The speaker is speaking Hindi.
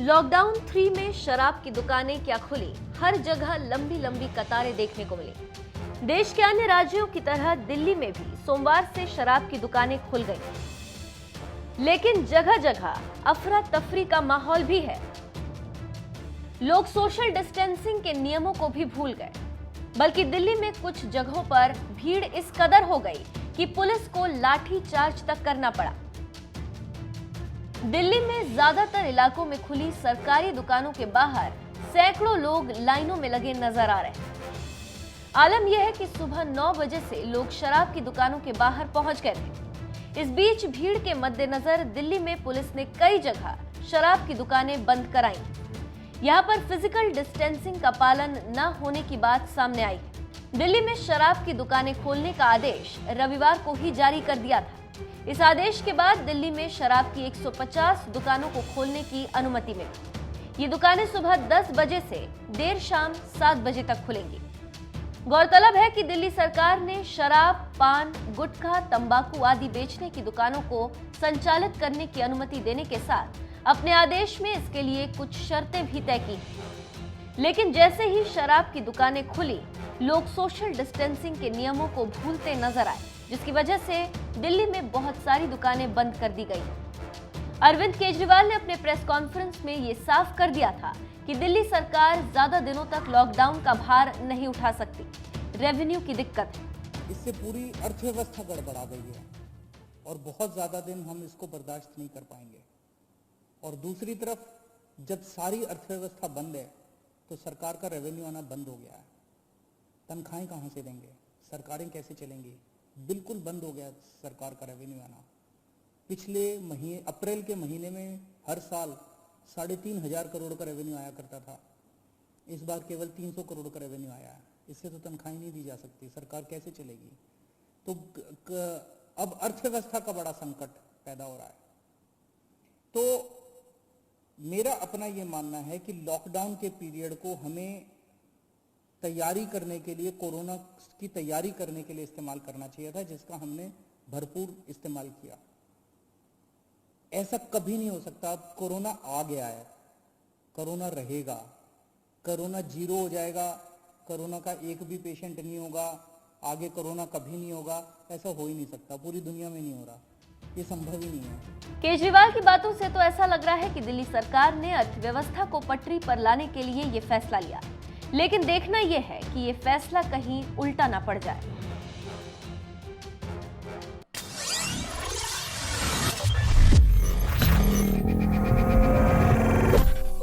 लॉकडाउन 3 में शराब की दुकानें क्या खुली, हर जगह लंबी लंबी कतारें देखने को मिली। देश के अन्य राज्यों की तरह दिल्ली में भी सोमवार से शराब की दुकानें खुल गई, लेकिन जगह जगह अफरा तफरी का माहौल भी है। लोग सोशल डिस्टेंसिंग के नियमों को भी भूल गए, बल्कि दिल्ली में कुछ जगहों पर भीड़ इस कदर हो गई कि पुलिस को लाठी चार्ज तक करना पड़ा। दिल्ली में ज्यादातर इलाकों में खुली सरकारी दुकानों के बाहर सैकड़ों लोग लाइनों में लगे नजर आ रहे हैं। आलम यह है कि सुबह 9 बजे से लोग शराब की दुकानों के बाहर पहुंच गए थे। इस बीच भीड़ के मद्देनजर दिल्ली में पुलिस ने कई जगह शराब की दुकानें बंद कराई। यहां पर फिजिकल डिस्टेंसिंग का पालन न होने की बात सामने आई। दिल्ली में शराब की दुकानें खोलने का आदेश रविवार को ही जारी कर दिया था। इस आदेश के बाद दिल्ली में शराब की 150 दुकानों को खोलने की अनुमति मिली। ये दुकानें सुबह 10 बजे से देर शाम 7 बजे तक खुलेंगी। गौरतलब है कि दिल्ली सरकार ने शराब, पान, गुटखा, तंबाकू आदि बेचने की दुकानों को संचालित करने की अनुमति देने के साथ अपने आदेश में इसके लिए कुछ शर्तें भी तय की। लेकिन जैसे ही शराब की दुकानें खुली, लोग सोशल डिस्टेंसिंग के नियमों को भूलते नजर आए, जिसकी वजह से दिल्ली में बहुत सारी दुकानें बंद कर दी गई। अरविंद केजरीवाल ने अपने प्रेस कॉन्फ्रेंस में ये साफ कर दिया था कि दिल्ली सरकार ज्यादा दिनों तक लॉकडाउन का भार नहीं उठा सकती। रेवेन्यू की दिक्कत है। इससे पूरी अर्थव्यवस्था गड़बड़ा गई है और बहुत ज्यादा दिन हम इसको बर्दाश्त नहीं कर पाएंगे। और दूसरी तरफ जब सारी अर्थव्यवस्था बंद है तो सरकार का रेवेन्यू आना बंद हो गया है। तनख्वाहें कहां से देंगे, सरकारें कैसे चलेंगी, बिल्कुल बंद हो गया सरकार का रेवेन्यू आना। पिछले महीने अप्रैल के महीने में हर साल 3,500 करोड़ का रेवेन्यू आया करता था। इस बार केवल 300 करोड़ का रेवेन्यू आया है। इससे तो तनख्वाहें नहीं दी जा सकती, सरकार कैसे चलेगी। तो अब अर्थव्यवस्था का बड़ा संकट पैदा हो रहा है। तो मेरा अपना ये मानना है कि लॉकडाउन के पीरियड को हमें तैयारी करने के लिए, कोरोना की तैयारी करने के लिए इस्तेमाल करना चाहिए था, जिसका हमने भरपूर इस्तेमाल किया। ऐसा कभी नहीं हो सकता। अब कोरोना आ गया है, कोरोना रहेगा, कोरोना जीरो हो जाएगा, कोरोना का एक भी पेशेंट नहीं होगा, आगे कोरोना कभी नहीं होगा, ऐसा हो ही नहीं सकता। पूरी दुनिया में नहीं हो रहा, ये संभव ही नहीं है। केजरीवाल की बातों से तो ऐसा लग रहा है कि दिल्ली सरकार ने अर्थव्यवस्था को पटरी पर लाने के लिए ये फैसला लिया, लेकिन देखना यह है कि ये फैसला कहीं उल्टा ना पड़ जाए।